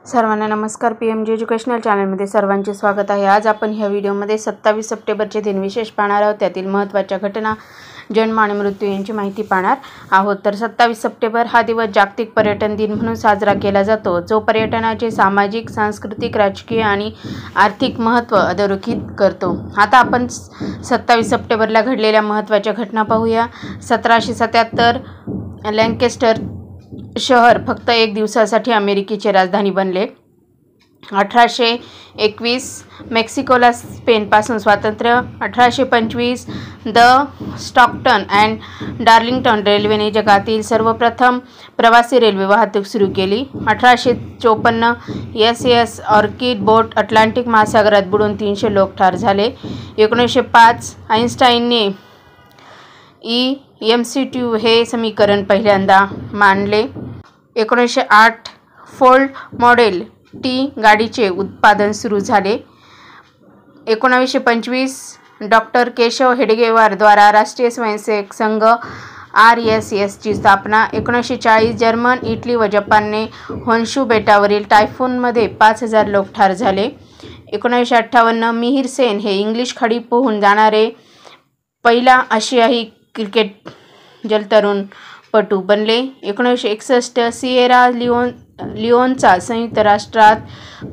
सर्वांना नमस्कार. PMG educational चॅनलमध्ये सर्वांचे स्वागत आहे. आज आपण ह्या व्हिडिओमध्ये 27 सप्टेंबरचे दिनविशेष पाहणार आहोत. त्यातील महत्त्वाच्या घटना, जन्म आणि मृत्यू यांची माहिती पाहणार आहोत. तर 27 सप्टेंबर हा दिवस जागतिक पर्यटन दिन म्हणून साजरा केला जातो, जो पर्यटनाचे सामाजिक, सांस्कृतिक, राजकीय आणि आर्थिक महत्त्व अधोरेखित करतो. आता आपण 27 सप्टेंबरला घडलेल्या महत्त्वाच्या घटना पाहूया. 1777 लँकेस्टर शहर फक्त एक दिवसासाठी अमेरिकेची राजधानी बनले. 1821 मेक्सिकोला स्पेनपासून स्वातंत्र्य. 1825 द स्टॉकटन अँड डार्लिंग्टन रेल्वेने जगातील सर्वप्रथम प्रवासी रेल्वे वाहतूक सुरू केली. 1854 SS ऑर्किड बोट अटलांटिक महासागरात बुडून 300 लोक ठार झाले. 1905 आइन्स्टाईनने EMC2 हे समीकरण पहिल्यांदा मांडले. 1908 फोर्ड मॉडेल T गाडीचे उत्पादन सुरू झाले. 1925 डॉक्टर केशव हेडगेवार द्वारा राष्ट्रीय स्वयंसेवक संघ RSS ची स्थापना. 1940 जर्मन, इटली व जपानने होन्शू बेटावरील टायफूनमध्ये 5000 लोक ठार झाले. 1958 मिहिर सेन हे इंग्लिश खाडी पोहून जाणारे पहिला आशियाई क्रिकेट जलतरणपटू बनले. 1961 सिएरा लिओनचा संयुक्त राष्ट्रात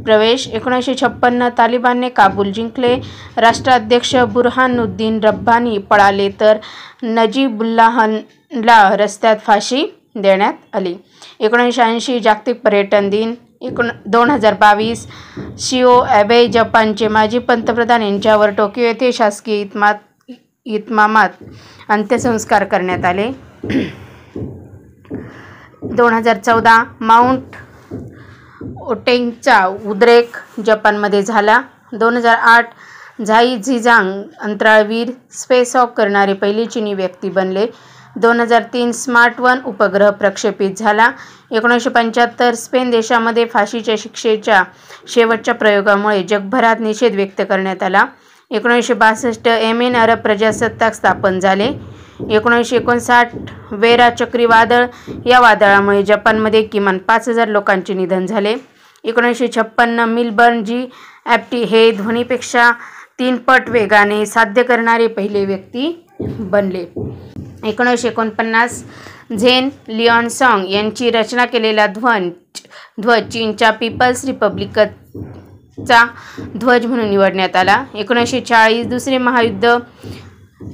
प्रवेश. 1956 तालिबानने काबूल जिंकले. राष्ट्राध्यक्ष बुरहानुद्दीन रब्बानी पळाले तर नजीबुल्लाहला रस्त्यात फाशी देण्यात आली. 1980 जागतिक पर्यटन दिन. 2022 शिओ ॲबे जपानचे माजी पंतप्रधान यांच्यावर टोकियो येथे शासकीय इतमामात अंत्यसंस्कार करण्यात आले. 2014 माउंट ओटेंगचा उद्रेक जपानमध्ये झाला. 2008 झाई झिजांग अंतराळवीर, स्पेसवॉक करणारे पहिली चिनी व्यक्ती बनले. 2003 स्मार्ट-1 उपग्रह प्रक्षेपित झाला. 1975 स्पेन देशामध्ये फाशीच्या शिक्षेच्या शेवटच्या प्रयोगामुळे जगभरात निषेध व्यक्त करण्यात आला. 1962 येमेन अरब प्रजासत्ताक स्थापन झाले. 1959 वेरा चक्रीवादळ, या वादळामुळे जपानमध्ये किमान 5000 लोकांचे निधन झाले. 1956 मिलबर्न GFT हे ध्वनीपेक्षा 3 पट वेगाने साध्य करणारे पहिले व्यक्ती बनले. 1949 झेन लिऑनसॉंग यांची रचना केलेला ध्वज चीनच्या पीपल्स रिपब्लिकचा ध्वज म्हणून निवडण्यात आला. 1940 दुसरे महायुद्ध.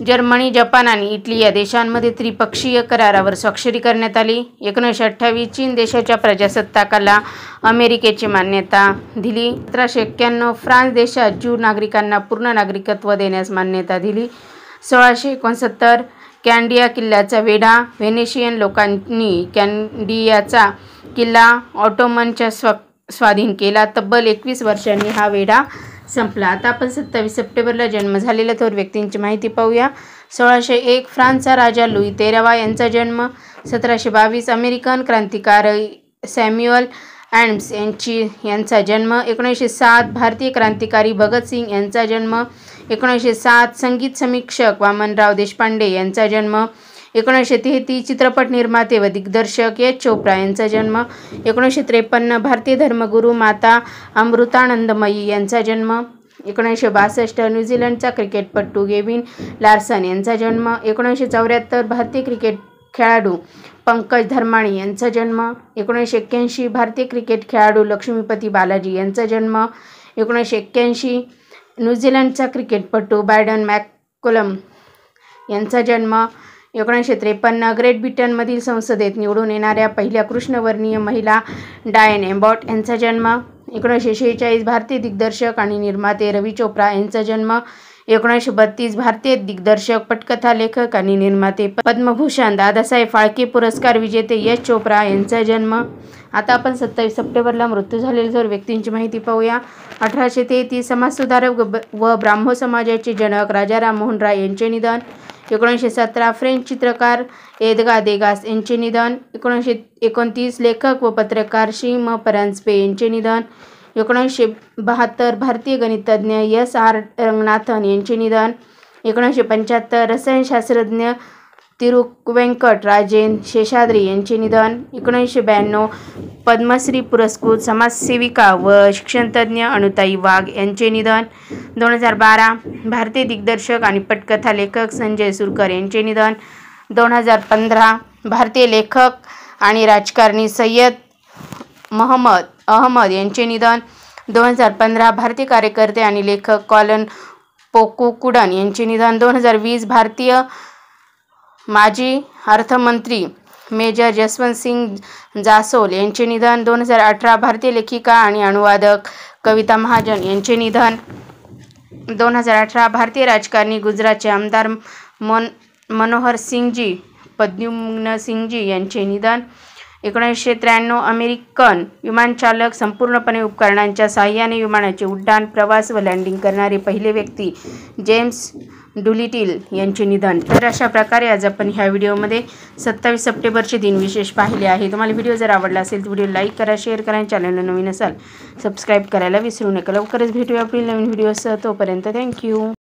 जर्मनी, जपान आणि इटली या देशांमध्ये त्रिपक्षीय करारावर स्वाक्षरी करण्यात आली. 1928 चीन देशाच्या प्रजासत्ताकाला अमेरिकेची मान्यता दिली. 1791 फ्रान्स देशात ज्यू नागरिकांना पूर्ण नागरिकत्व देण्यास मान्यता दिली. 1669 कॅन्डिया किल्ल्याचा वेढा. व्हेनेशियन लोकांनी कॅन्डियाचा किल्ला ऑटोमनच्या स्वाधीन केला. तब्बल 21 वर्षांनी हा वेढा संपला. आता आपण 27 सप्टेंबरला जन्म झालेल्या थोर व्यक्तींची माहिती पाहूया. 1601 फ्रान्सचा राजा लुई 13वा यांचा जन्म. 1722 अमेरिकन क्रांतिकारी सॅम्युअल ॲडम्स यांचा जन्म. 1907 भारतीय क्रांतिकारी भगतसिंग यांचा जन्म. 1907 संगीत समीक्षक वामनराव देशपांडे यांचा जन्म. 1933 चित्रपट निर्माते व दिग्दर्शक H. चोप्रा यांचा जन्म. 1953 भारतीय धर्मगुरू माता अमृतानंदमयी यांचा जन्म. 1962 न्यूझीलंडचा क्रिकेटपटू गेविन लार्सन यांचा जन्म. 1974 भारतीय क्रिकेट खेळाडू पंकज धर्माणी यांचा जन्म. 1981 भारतीय क्रिकेट खेळाडू लक्ष्मीपती बालाजी यांचा जन्म. 1981 न्यूझीलंडचा क्रिकेटपटू ब्रायडन मॅककलम यांचा जन्म. 1953 ग्रेट ब्रिटनमधील संसदेत निवडून येणाऱ्या पहिल्या कृष्णवर्णीय महिला डायन एबॉट यांचा जन्म. 1946 भारतीय दिग्दर्शक आणि निर्माते रवी चोप्रा यांचा जन्म. 1932 भारतीय दिग्दर्शक, पटकथा लेखक आणि निर्माते पद्मभूषण दादासाहेब फाळके पुरस्कार विजेते H. चोप्रा यांचा जन्म. आता आपण 27 सप्टेंबरला मृत्यू झालेल्या थोर व्यक्तींची माहिती पाहूया. 1833 समाजसुधारक व ब्राह्मो समाजाचे जनक राजाराम मोहन राय यांचे निधन. 1917 फ्रेंच चित्रकार एदगार देगास यांचे निधन. 1929 लेखक व पत्रकार श्री परांजपे यांचे निधन. 1972 भारतीय गणितज्ञ S. R. रंगनाथन यांचे निधन. 1975 रसायनशास्त्रज्ञ तिरुवेंकट राजेन शेषाद्री यांचे निधन. 1992 पद्मश्री पुरस्कृत समाजसेविका व शिक्षणतज्ज्ञ अनुताई वाघ यांचे निधन. 2012 भारतीय दिग्दर्शक आणि पटकथा लेखक संजय सुरकर यांचे निधन. 2015 भारतीय लेखक आणि राजकारणी सय्यद मोहम्मद अहमद यांचे निधन. 2015 भारतीय कार्यकर्ते आणि लेखक कॉलन पोकुकुडन यांचे निधन. 2020 भारतीय माजी अर्थमंत्री मेजर जसवंत सिंग जासोल यांचे निधन. 2018 भारतीय लेखिका आणि अनुवादक कविता महाजन यांचे निधन. 2018 भारतीय राजकारणी गुजरातचे आमदार मनोहर सिंगजी प्रद्युम्न सिंगजी यांचे निधन. 1993 अमेरिकन विमानचालक संपूर्णपणे उपकरणांच्या साहाय्याने विमानाचे उड्डाण, प्रवास व लँडिंग करणारे पहिले व्यक्ती जेम्स डुलिटिल यांचे निधन. तर अशा प्रकारे आज आपण ह्या व्हिडिओमध्ये 27 सप्टेंबरचे दिनविशेष पाहिले आहे. तुम्हाला व्हिडिओ जर आवडला असेल तर व्हिडिओ लाईक करा, शेअर करा, चॅनलला नवीन असाल सबस्क्राईब करायला विसरू नका. लवकरच भेटूया आपली नवीन व्हिडिओसह. तोपर्यंत थँक्यू.